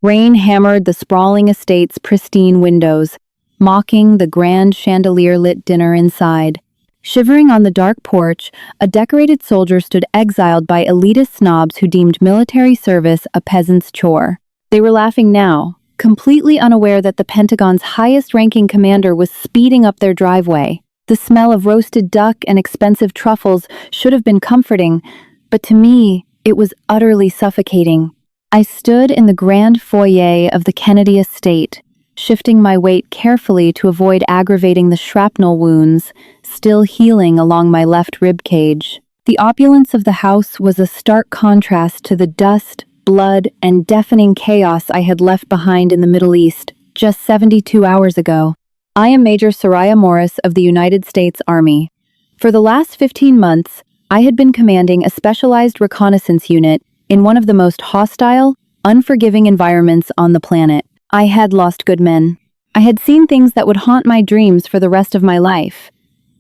Rain hammered the sprawling estate's pristine windows, mocking the grand chandelier-lit dinner inside. Shivering on the dark porch, a decorated soldier stood exiled by elitist snobs who deemed military service a peasant's chore. They were laughing now, completely unaware that the Pentagon's highest-ranking commander was speeding up their driveway. The smell of roasted duck and expensive truffles should have been comforting, but to me, it was utterly suffocating. I stood in the grand foyer of the Kennedy estate, shifting my weight carefully to avoid aggravating the shrapnel wounds still healing along my left rib cage. The opulence of the house was a stark contrast to the dust, blood, and deafening chaos I had left behind in the Middle East just 72 hours ago. I am Major Soraya Morris of the United States Army. For the last 15 months, I had been commanding a specialized reconnaissance unit in one of the most hostile, unforgiving environments on the planet. I had lost good men. I had seen things that would haunt my dreams for the rest of my life.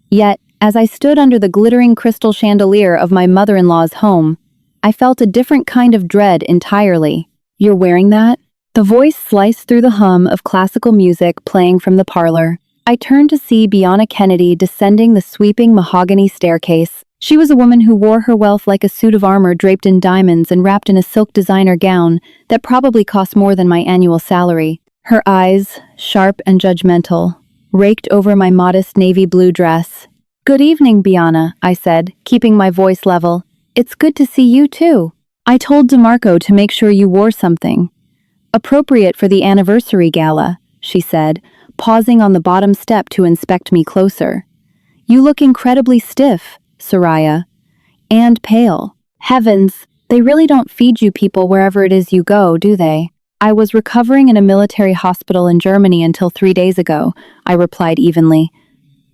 Yet, as I stood under the glittering crystal chandelier of my mother-in-law's home, I felt a different kind of dread entirely. "You're wearing that?" The voice sliced through the hum of classical music playing from the parlor. I turned to see Bianna Kennedy descending the sweeping mahogany staircase. She was a woman who wore her wealth like a suit of armor draped in diamonds and wrapped in a silk designer gown that probably cost more than my annual salary. Her eyes, sharp and judgmental, raked over my modest navy blue dress. "Good evening, Bianna," I said, keeping my voice level. "It's good to see you too. I told DeMarco to make sure you wore something appropriate for the anniversary gala," she said, pausing on the bottom step to inspect me closer. "You look incredibly stiff, Soraya, and pale. Heavens, they really don't feed you people wherever it is you go, do they?" "I was recovering in a military hospital in Germany until 3 days ago," I replied evenly.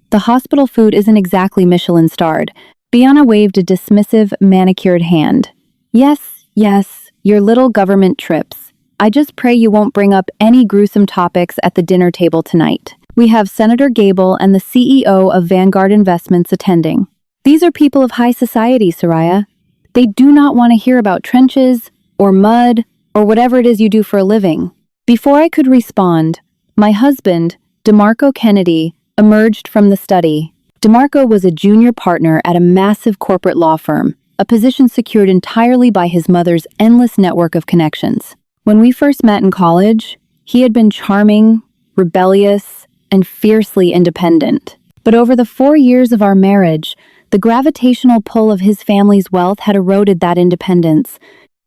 "The hospital food isn't exactly Michelin-starred." Bianna waved a dismissive, manicured hand. Yes, your little government trips. I just pray you won't bring up any gruesome topics at the dinner table tonight. We have Senator Gable and the CEO of Vanguard Investments attending. These are people of high society, Soraya. They do not want to hear about trenches, or mud, or whatever it is you do for a living." Before I could respond, my husband, DeMarco Kennedy, emerged from the study. DeMarco was a junior partner at a massive corporate law firm, a position secured entirely by his mother's endless network of connections. When we first met in college, he had been charming, rebellious, and fiercely independent. But over the 4 years of our marriage, the gravitational pull of his family's wealth had eroded that independence,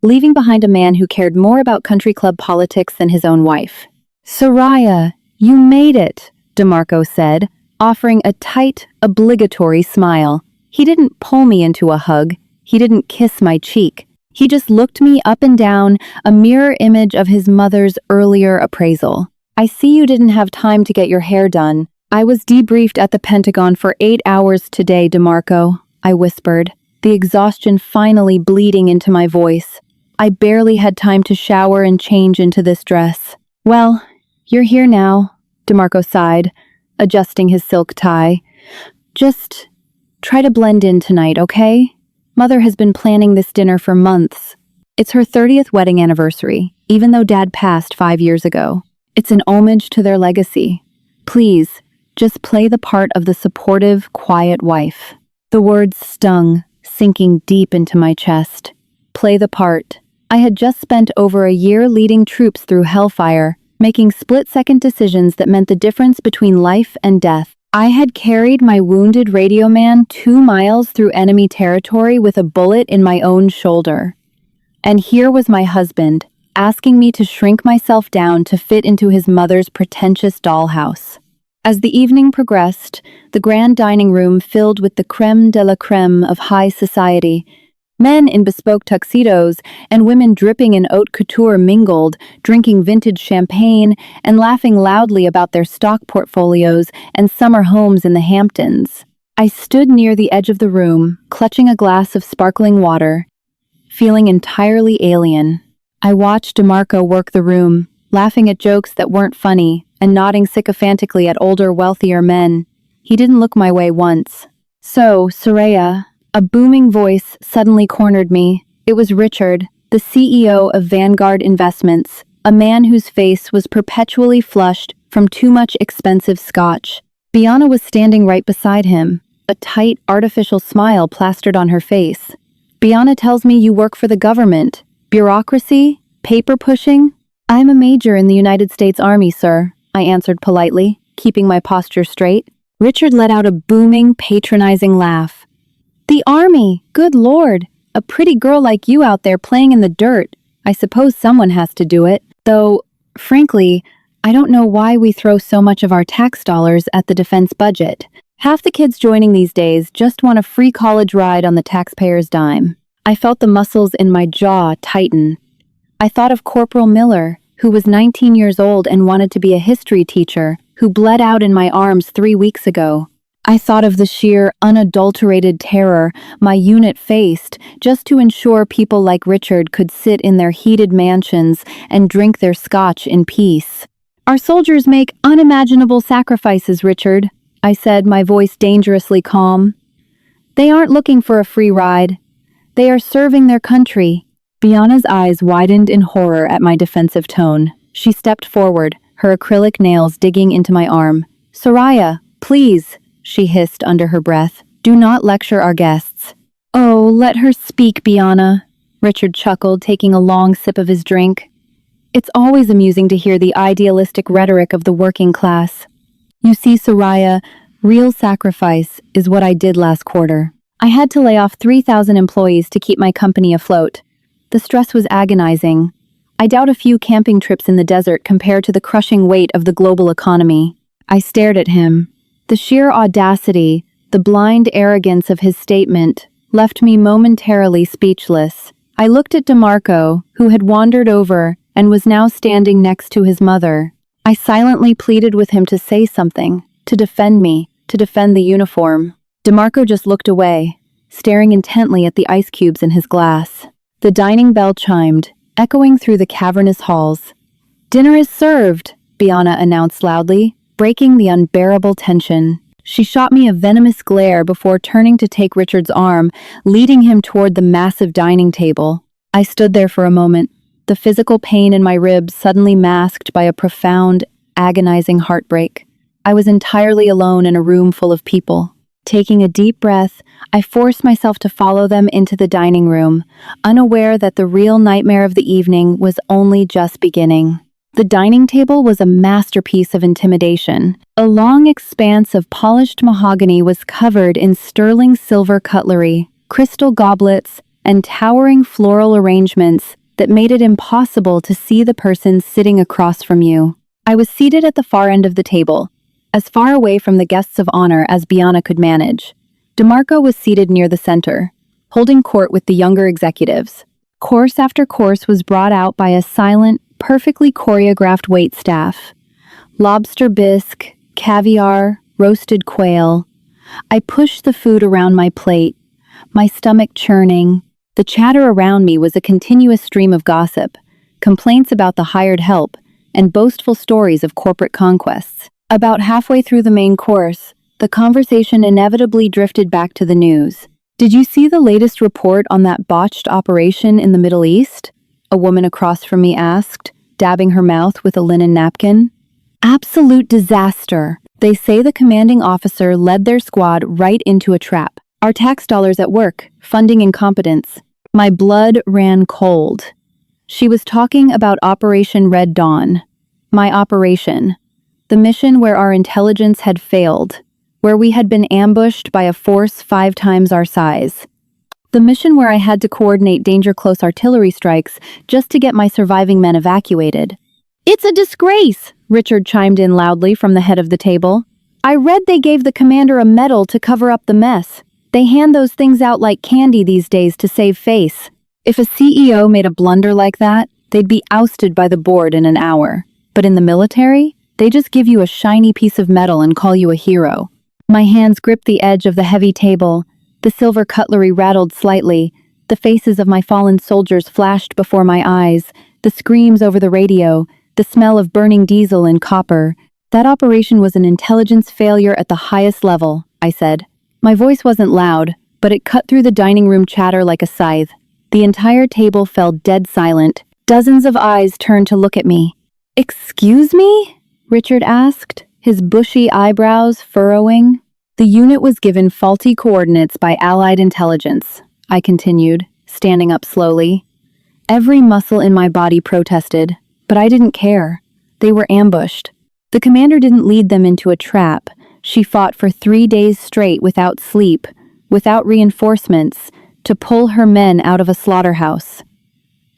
leaving behind a man who cared more about country club politics than his own wife. "Soraya, you made it," DeMarco said, offering a tight, obligatory smile. He didn't pull me into a hug. He didn't kiss my cheek. He just looked me up and down, a mirror image of his mother's earlier appraisal. "I see you didn't have time to get your hair done. I was debriefed at the Pentagon for 8 hours today, DeMarco," I whispered, the exhaustion finally bleeding into my voice. I barely had time to shower and change into this dress. "Well, you're here now," DeMarco sighed, adjusting his silk tie. "Just try to blend in tonight, okay? Mother has been planning this dinner for months. It's her 30th wedding anniversary, even though Dad passed 5 years ago. It's an homage to their legacy. Please, just play the part of the supportive, quiet wife." The words stung, sinking deep into my chest. Play the part. I had just spent over a year leading troops through hellfire, making split-second decisions that meant the difference between life and death. I had carried my wounded radio man 2 miles through enemy territory with a bullet in my own shoulder. And here was my husband, asking me to shrink myself down to fit into his mother's pretentious dollhouse. As the evening progressed, the grand dining room filled with the crème de la crème of high society. Men in bespoke tuxedos and women dripping in haute couture mingled, drinking vintage champagne and laughing loudly about their stock portfolios and summer homes in the Hamptons. I stood near the edge of the room, clutching a glass of sparkling water, feeling entirely alien. I watched DeMarco work the room, laughing at jokes that weren't funny and nodding sycophantically at older, wealthier men. He didn't look my way once. "So, Soraya," a booming voice suddenly cornered me. It was Richard, the CEO of Vanguard Investments. a man whose face was perpetually flushed from too much expensive scotch. Bianca was standing right beside him, a tight, artificial smile plastered on her face. Bianca tells me you work for the government. Bureaucracy? Paper pushing? I'm a major in the United States Army, sir, I answered politely, keeping my posture straight. Richard let out a booming, patronizing laugh. The Army? Good Lord! A pretty girl like you out there playing in the dirt. I suppose someone has to do it. Though, frankly, I don't know why we throw so much of our tax dollars at the defense budget. Half the kids joining these days just want a free college ride on the taxpayer's dime. I felt the muscles in my jaw tighten. I thought of Corporal Miller, who was 19 years old and wanted to be a history teacher, who bled out in my arms 3 weeks ago. I thought of the sheer, unadulterated terror my unit faced just to ensure people like Richard could sit in their heated mansions and drink their scotch in peace. Our soldiers make unimaginable sacrifices, Richard, I said, my voice dangerously calm. They aren't looking for a free ride. They are serving their country. Bianca's eyes widened in horror at my defensive tone. She stepped forward, her acrylic nails digging into my arm. Soraya, please, she hissed under her breath. Do not lecture our guests. Oh, let her speak, Bianca, Richard chuckled, taking a long sip of his drink. It's always amusing to hear the idealistic rhetoric of the working class. You see, Soraya, real sacrifice is what I did last quarter. I had to lay off 3,000 employees to keep my company afloat. The stress was agonizing. I doubt a few camping trips in the desert compared to the crushing weight of the global economy. I stared at him. The sheer audacity, the blind arrogance of his statement, left me momentarily speechless. I looked at DeMarco, who had wandered over and was now standing next to his mother. I silently pleaded with him to say something, to defend me, to defend the uniform. DeMarco just looked away, staring intently at the ice cubes in his glass. The dining bell chimed, echoing through the cavernous halls. Dinner is served, Bianca announced loudly, breaking the unbearable tension. She shot me a venomous glare before turning to take Richard's arm, leading him toward the massive dining table. I stood there for a moment, the physical pain in my ribs suddenly masked by a profound, agonizing heartbreak. I was entirely alone in a room full of people. Taking a deep breath, I forced myself to follow them into the dining room, unaware that the real nightmare of the evening was only just beginning. The dining table was a masterpiece of intimidation. A long expanse of polished mahogany was covered in sterling silver cutlery, crystal goblets, and towering floral arrangements that made it impossible to see the person sitting across from you. I was seated at the far end of the table, as far away from the guests of honor as Bianca could manage. DeMarco was seated near the center, holding court with the younger executives. Course after course was brought out by a silent, perfectly choreographed waitstaff. Lobster bisque, caviar, roasted quail. I pushed the food around my plate, my stomach churning. The chatter around me was a continuous stream of gossip, complaints about the hired help, and boastful stories of corporate conquests. About halfway through the main course, the conversation inevitably drifted back to the news. Did you see the latest report on that botched operation in the Middle East? A woman across from me asked, dabbing her mouth with a linen napkin. Absolute disaster. They say the commanding officer led their squad right into a trap. Our tax dollars at work, funding incompetence. My blood ran cold. She was talking about Operation Red Dawn. My operation. The mission where our intelligence had failed, where we had been ambushed by a force 5 times our size. The mission where I had to coordinate danger-close artillery strikes just to get my surviving men evacuated. It's a disgrace, Richard chimed in loudly from the head of the table. I read they gave the commander a medal to cover up the mess. They hand those things out like candy these days to save face. If a CEO made a blunder like that, they'd be ousted by the board in an hour. But in the military, they just give you a shiny piece of metal and call you a hero. My hands gripped the edge of the heavy table. The silver cutlery rattled slightly. The faces of my fallen soldiers flashed before my eyes. The screams over the radio. The smell of burning diesel and copper. That operation was an intelligence failure at the highest level, I said. My voice wasn't loud, but it cut through the dining room chatter like a scythe. The entire table fell dead silent. Dozens of eyes turned to look at me. "Excuse me?" Richard asked, his bushy eyebrows furrowing. "The unit was given faulty coordinates by Allied intelligence," I continued, standing up slowly. Every muscle in my body protested, but I didn't care. They were ambushed. The commander didn't lead them into a trap. She fought for 3 days straight without sleep, without reinforcements, to pull her men out of a slaughterhouse.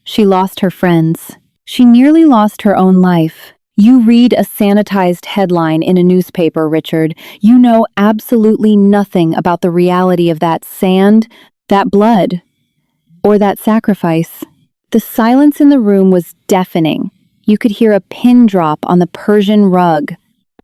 She lost her friends. She nearly lost her own life. You read a sanitized headline in a newspaper, Richard. You know absolutely nothing about the reality of that sand, that blood, or that sacrifice. The silence in the room was deafening. You could hear a pin drop on the Persian rug.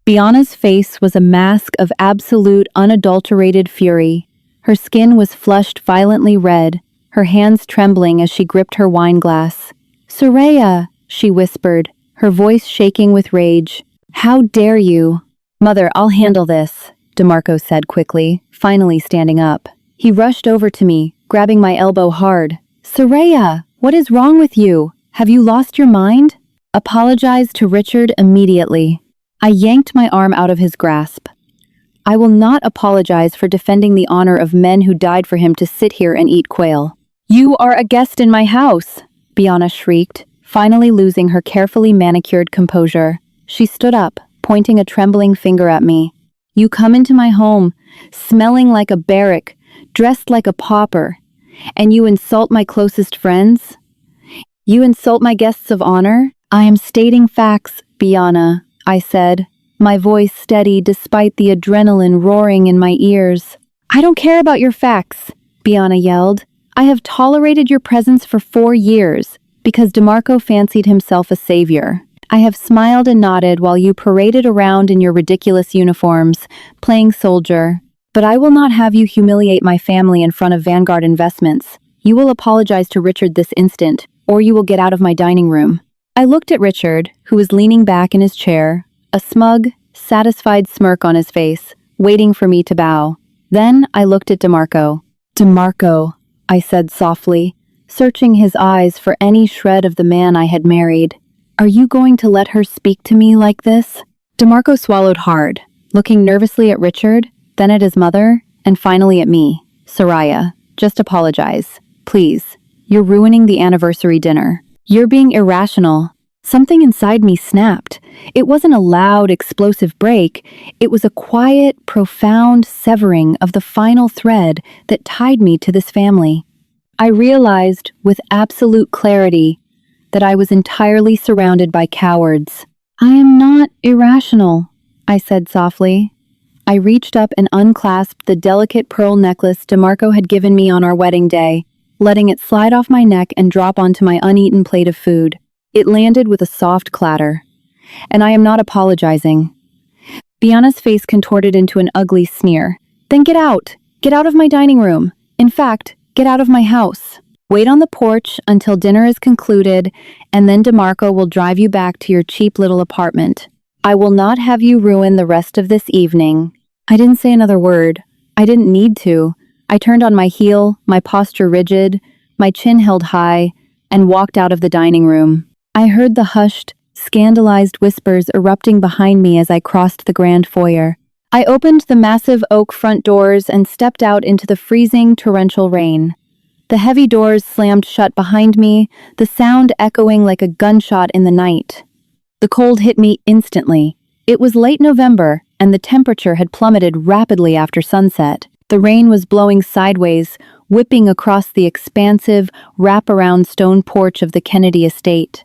Bianna's face was a mask of absolute, unadulterated fury. Her skin was flushed violently red, her hands trembling as she gripped her wineglass. "Soraya," she whispered, her voice shaking with rage. "How dare you?" "Mother, I'll handle this," DeMarco said quickly, finally standing up. He rushed over to me, grabbing my elbow hard. "Soraya, what is wrong with you? Have you lost your mind?" "Apologize to Richard immediately." I yanked my arm out of his grasp. "I will not apologize for defending the honor of men who died for him to sit here and eat quail." "You are a guest in my house," Bianna shrieked, finally losing her carefully manicured composure. She stood up, pointing a trembling finger at me. "You come into my home, smelling like a barrack, dressed like a pauper, and you insult my closest friends? You insult my guests of honor?" "I am stating facts, Bianna," I said, my voice steady despite the adrenaline roaring in my ears. "I don't care about your facts," Bianna yelled. "I have tolerated your presence for 4 years because DeMarco fancied himself a savior. I have smiled and nodded while you paraded around in your ridiculous uniforms, playing soldier. But I will not have you humiliate my family in front of Vanguard Investments. You will apologize to Richard this instant, or you will get out of my dining room." I looked at Richard, who was leaning back in his chair, a smug, satisfied smirk on his face, waiting for me to bow. Then I looked at DeMarco. "DeMarco," I said softly, searching his eyes for any shred of the man I had married. "Are you going to let her speak to me like this?" DeMarco swallowed hard, looking nervously at Richard, then at his mother, and finally at me. "Soraya, just apologize. Please. You're ruining the anniversary dinner. You're being irrational." Something inside me snapped. It wasn't a loud, explosive break. It was a quiet, profound severing of the final thread that tied me to this family. I realized, with absolute clarity, that I was entirely surrounded by cowards. "I am not irrational," I said softly. I reached up and unclasped the delicate pearl necklace DeMarco had given me on our wedding day, letting it slide off my neck and drop onto my uneaten plate of food. It landed with a soft clatter. "And I am not apologizing." Bianna's face contorted into an ugly sneer. "Then get out! Get out of my dining room! In fact, get out of my house. Wait on the porch until dinner is concluded, and then DeMarco will drive you back to your cheap little apartment. I will not have you ruin the rest of this evening." I didn't say another word. I didn't need to. I turned on my heel, my posture rigid, my chin held high, and walked out of the dining room. I heard the hushed, scandalized whispers erupting behind me as I crossed the grand foyer. I opened the massive oak front doors and stepped out into the freezing, torrential rain. The heavy doors slammed shut behind me, the sound echoing like a gunshot in the night. The cold hit me instantly. It was late November, and the temperature had plummeted rapidly after sunset. The rain was blowing sideways, whipping across the expansive, wraparound stone porch of the Kennedy estate.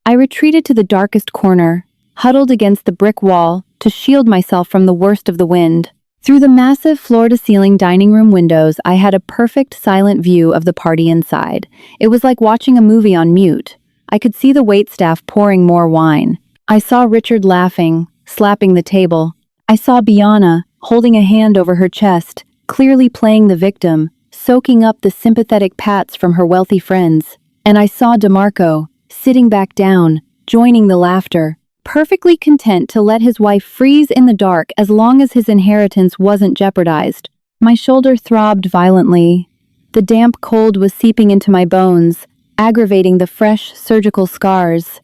I retreated to the darkest corner, huddled against the brick wall to shield myself from the worst of the wind. Through the massive floor-to-ceiling dining room windows, I had a perfect silent view of the party inside. It was like watching a movie on mute. I could see the waitstaff pouring more wine. I saw Richard laughing, slapping the table. I saw Bianna, holding a hand over her chest, clearly playing the victim, soaking up the sympathetic pats from her wealthy friends. And I saw DeMarco, sitting back down, joining the laughter, perfectly content to let his wife freeze in the dark as long as his inheritance wasn't jeopardized. My shoulder throbbed violently. The damp cold was seeping into my bones, aggravating the fresh surgical scars.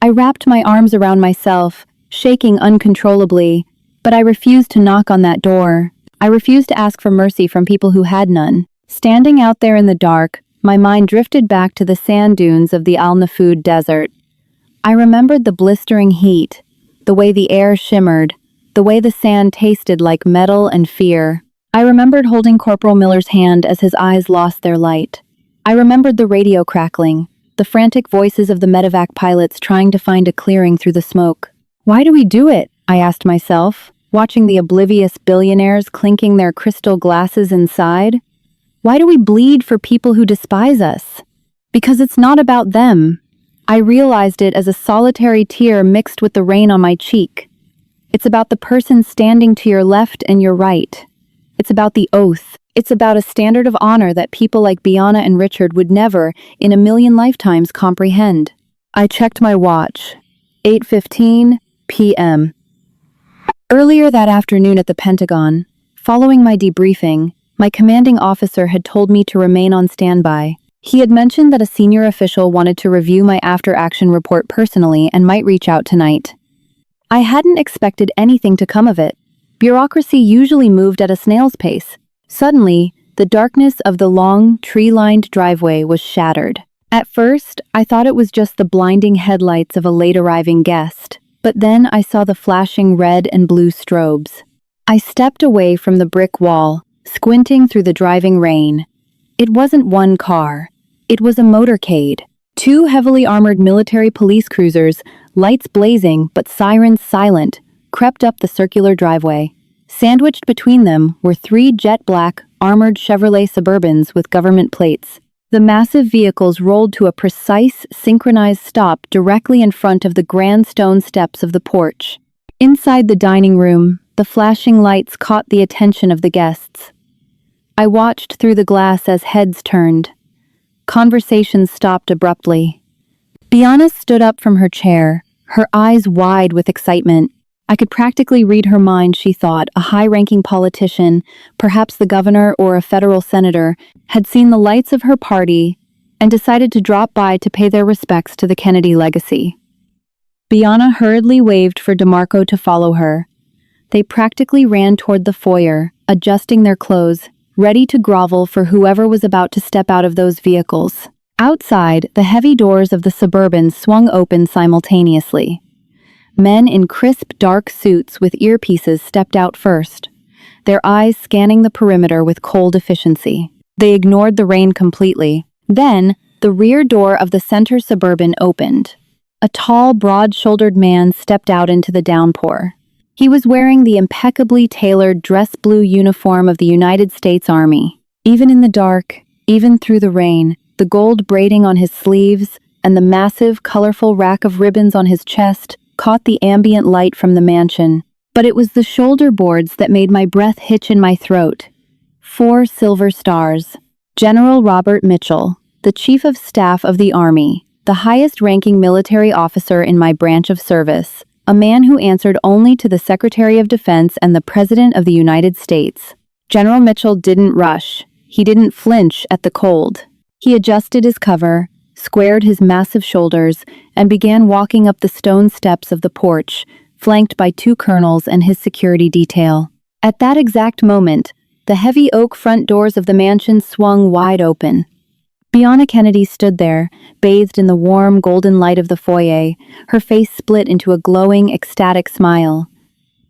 I wrapped my arms around myself, shaking uncontrollably, but I refused to knock on that door. I refused to ask for mercy from people who had none. Standing out there in the dark, my mind drifted back to the sand dunes of the Al Nafud Desert. I remembered the blistering heat, the way the air shimmered, the way the sand tasted like metal and fear. I remembered holding Corporal Miller's hand as his eyes lost their light. I remembered the radio crackling, the frantic voices of the medevac pilots trying to find a clearing through the smoke. Why do we do it? I asked myself, watching the oblivious billionaires clinking their crystal glasses inside. Why do we bleed for people who despise us? Because it's not about them. I realized it as a solitary tear mixed with the rain on my cheek. It's about the person standing to your left and your right. It's about the oath. It's about a standard of honor that people like Bianna and Richard would never, in a million lifetimes, comprehend. I checked my watch. 8:15 p.m. Earlier that afternoon at the Pentagon, following my debriefing, my commanding officer had told me to remain on standby. He had mentioned that a senior official wanted to review my after-action report personally and might reach out tonight. I hadn't expected anything to come of it. Bureaucracy usually moved at a snail's pace. Suddenly, the darkness of the long, tree-lined driveway was shattered. At first, I thought it was just the blinding headlights of a late-arriving guest, but then I saw the flashing red and blue strobes. I stepped away from the brick wall, squinting through the driving rain. It wasn't one car. It was a motorcade. Two heavily armored military police cruisers, lights blazing but sirens silent, crept up the circular driveway. Sandwiched between them were three jet-black, armored Chevrolet Suburbans with government plates. The massive vehicles rolled to a precise, synchronized stop directly in front of the grand stone steps of the porch. Inside the dining room, the flashing lights caught the attention of the guests. I watched through the glass as heads turned. Conversations stopped abruptly. Bianna stood up from her chair, her eyes wide with excitement. I could practically read her mind, she thought. A high-ranking politician, perhaps the governor or a federal senator, had seen the lights of her party and decided to drop by to pay their respects to the Kennedy legacy. Bianna hurriedly waved for DeMarco to follow her. They practically ran toward the foyer, adjusting their clothes, ready to grovel for whoever was about to step out of those vehicles. Outside, the heavy doors of the Suburban swung open simultaneously. Men in crisp, dark suits with earpieces stepped out first, their eyes scanning the perimeter with cold efficiency. They ignored the rain completely. Then, the rear door of the center Suburban opened. A tall, broad-shouldered man stepped out into the downpour. He was wearing the impeccably tailored dress blue uniform of the United States Army. Even in the dark, even through the rain, the gold braiding on his sleeves and the massive, colorful rack of ribbons on his chest caught the ambient light from the mansion. But it was the shoulder boards that made my breath hitch in my throat. 4 silver stars. General Robert Mitchell, the Chief of Staff of the Army, the highest-ranking military officer in my branch of service, a man who answered only to the Secretary of Defense and the President of the United States. General Mitchell didn't rush. He didn't flinch at the cold. He adjusted his cover, squared his massive shoulders, and began walking up the stone steps of the porch, flanked by 2 colonels and his security detail. At that exact moment, the heavy oak front doors of the mansion swung wide open. Bianna Kennedy stood there, bathed in the warm, golden light of the foyer, her face split into a glowing, ecstatic smile.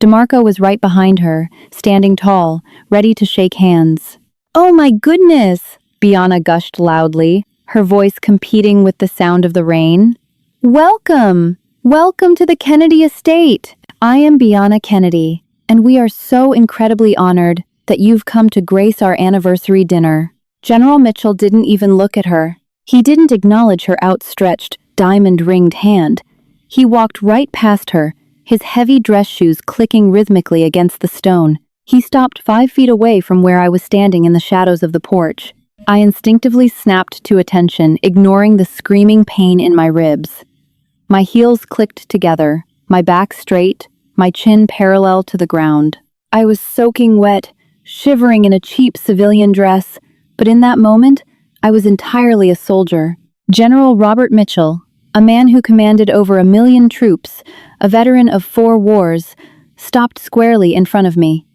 DeMarco was right behind her, standing tall, ready to shake hands. "Oh my goodness!" Bianna gushed loudly, her voice competing with the sound of the rain. "Welcome! Welcome to the Kennedy estate! I am Bianna Kennedy, and we are so incredibly honored that you've come to grace our anniversary dinner." General Mitchell didn't even look at her. He didn't acknowledge her outstretched, diamond-ringed hand. He walked right past her, his heavy dress shoes clicking rhythmically against the stone. He stopped 5 feet away from where I was standing in the shadows of the porch. I instinctively snapped to attention, ignoring the screaming pain in my ribs. My heels clicked together, my back straight, my chin parallel to the ground. I was soaking wet, shivering in a cheap civilian dress, but in that moment, I was entirely a soldier. General Robert Mitchell, a man who commanded over 1 million troops, a veteran of 4 wars, stopped squarely in front of me.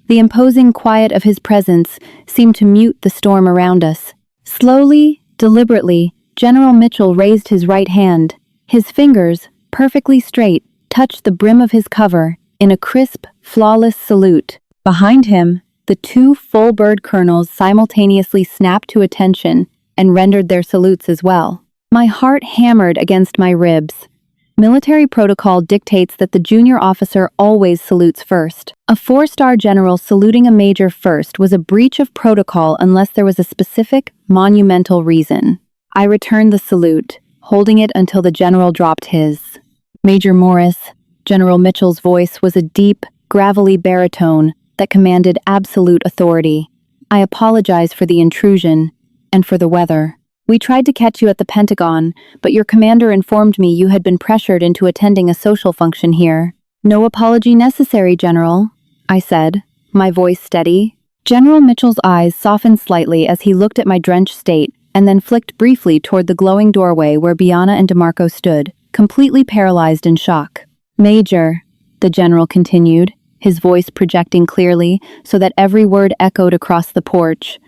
The imposing quiet of his presence seemed to mute the storm around us. Slowly, deliberately, General Mitchell raised his right hand. His fingers, perfectly straight, touched the brim of his cover in a crisp, flawless salute. Behind him, the 2 full-bird colonels simultaneously snapped to attention and rendered their salutes as well. My heart hammered against my ribs. Military protocol dictates that the junior officer always salutes first. A 4-star general saluting a major first was a breach of protocol unless there was a specific, monumental reason. I returned the salute, holding it until the general dropped his. Major Morris, General Mitchell's voice was a deep, gravelly baritone that commanded absolute authority. I apologize for the intrusion and for the weather. We tried to catch you at the Pentagon, but your commander informed me you had been pressured into attending a social function here. No apology necessary, General, I said, my voice steady. General Mitchell's eyes softened slightly as he looked at my drenched state and then flicked briefly toward the glowing doorway where Bianna and DeMarco stood, completely paralyzed in shock. Major, the general continued, his voice projecting clearly so that every word echoed across the porch.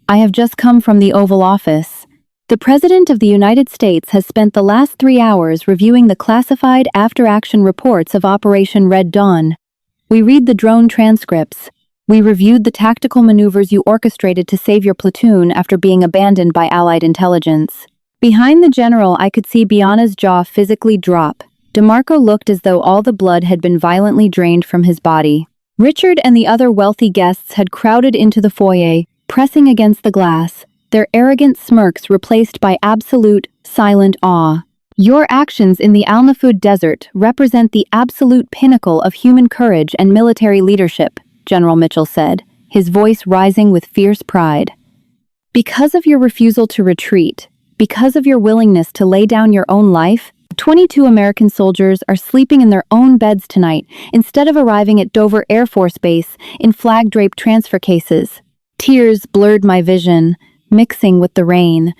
I have just come from the Oval Office. The President of the United States has spent the last 3 hours reviewing the classified after-action reports of Operation Red Dawn. We read the drone transcripts. We reviewed the tactical maneuvers you orchestrated to save your platoon after being abandoned by Allied intelligence. Behind the general, I could see Bianna's jaw physically drop. DeMarco looked as though all the blood had been violently drained from his body. Richard and the other wealthy guests had crowded into the foyer, pressing against the glass, their arrogant smirks replaced by absolute, silent awe. Your actions in the Al-Nafud Desert represent the absolute pinnacle of human courage and military leadership, General Mitchell said, his voice rising with fierce pride. Because of your refusal to retreat, because of your willingness to lay down your own life, 22 American soldiers are sleeping in their own beds tonight instead of arriving at Dover Air Force Base in flag-draped transfer cases. Tears blurred my vision, mixing with the rain.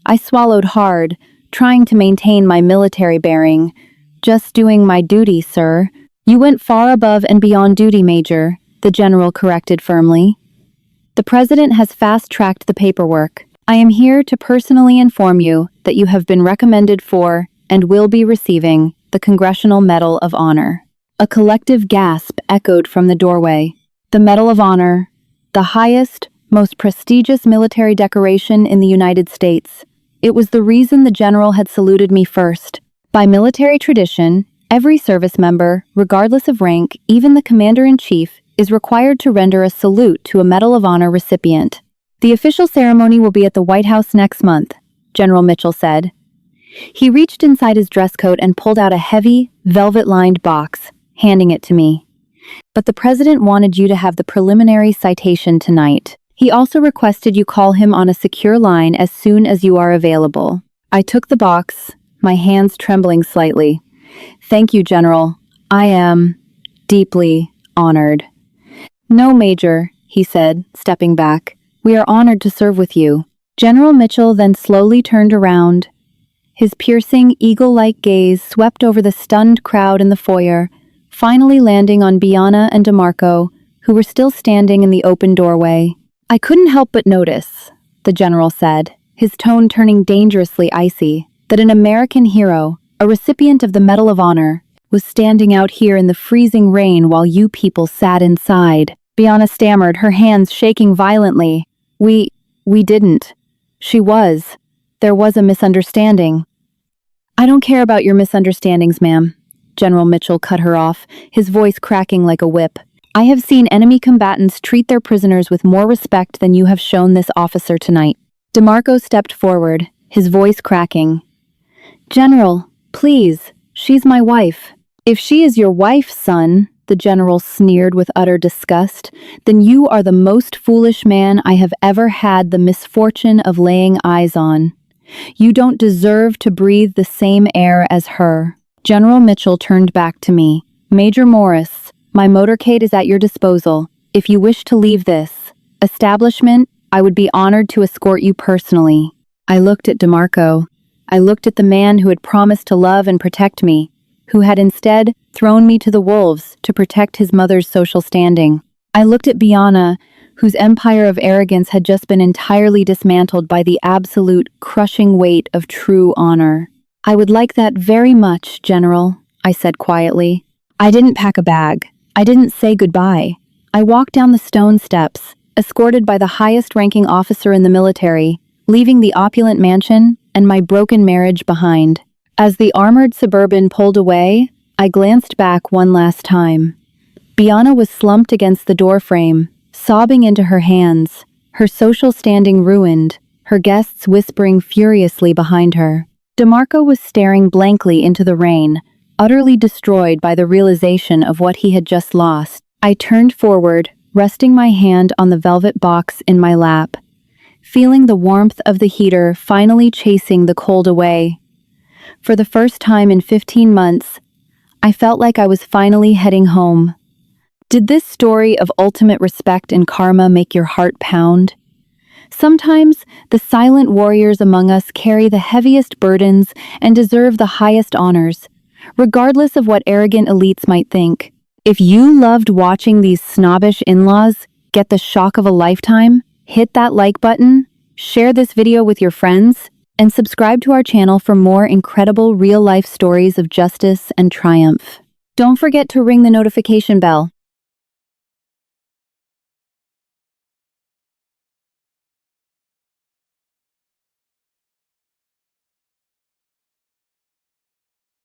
I swallowed hard, trying to maintain my military bearing. Just doing my duty, sir. You went far above and beyond duty, Major, the general corrected firmly. The President has fast-tracked the paperwork. I am here to personally inform you that you have been recommended for and will be receiving the Congressional Medal of Honor. A collective gasp echoed from the doorway. The Medal of Honor, the highest, most prestigious military decoration in the United States. It was the reason the general had saluted me first. By military tradition, every service member, regardless of rank, even the commander-in-chief, is required to render a salute to a Medal of Honor recipient. The official ceremony will be at the White House next month, General Mitchell said. He reached inside his dress coat and pulled out a heavy, velvet-lined box, handing it to me. But the President wanted you to have the preliminary citation tonight. He also requested you call him on a secure line as soon as you are available. I took the box, my hands trembling slightly. Thank you, General. I am deeply honored. No, Major, he said, stepping back. We are honored to serve with you. General Mitchell then slowly turned around. His piercing, eagle-like gaze swept over the stunned crowd in the foyer, finally landing on Bianna and DeMarco, who were still standing in the open doorway. I couldn't help but notice, the general said, his tone turning dangerously icy, that an American hero, a recipient of the Medal of Honor, was standing out here in the freezing rain while you people sat inside. Bianna stammered, her hands shaking violently. We didn't. She was. There was a misunderstanding. I don't care about your misunderstandings, ma'am. General Mitchell cut her off, his voice cracking like a whip. I have seen enemy combatants treat their prisoners with more respect than you have shown this officer tonight. DeMarco stepped forward, his voice cracking. General, please, she's my wife. If she is your wife, son, the general sneered with utter disgust, then you are the most foolish man I have ever had the misfortune of laying eyes on. You don't deserve to breathe the same air as her. General Mitchell turned back to me. Major Morris, my motorcade is at your disposal. If you wish to leave this establishment, I would be honored to escort you personally. I looked at DeMarco. I looked at the man who had promised to love and protect me, who had instead thrown me to the wolves to protect his mother's social standing. I looked at Biana, whose empire of arrogance had just been entirely dismantled by the absolute, crushing weight of true honor. "I would like that very much, General," I said quietly. I didn't pack a bag. I didn't say goodbye. I walked down the stone steps, escorted by the highest-ranking officer in the military, leaving the opulent mansion and my broken marriage behind. As the armored Suburban pulled away, I glanced back one last time. Biana was slumped against the doorframe, sobbing into her hands, her social standing ruined, her guests whispering furiously behind her. DeMarco was staring blankly into the rain, utterly destroyed by the realization of what he had just lost. I turned forward, resting my hand on the velvet box in my lap, feeling the warmth of the heater finally chasing the cold away. For the first time in 15 months, I felt like I was finally heading home. Did this story of ultimate respect and karma make your heart pound? Sometimes, the silent warriors among us carry the heaviest burdens and deserve the highest honors, regardless of what arrogant elites might think. If you loved watching these snobbish in-laws get the shock of a lifetime, hit that like button, share this video with your friends, and subscribe to our channel for more incredible real-life stories of justice and triumph. Don't forget to ring the notification bell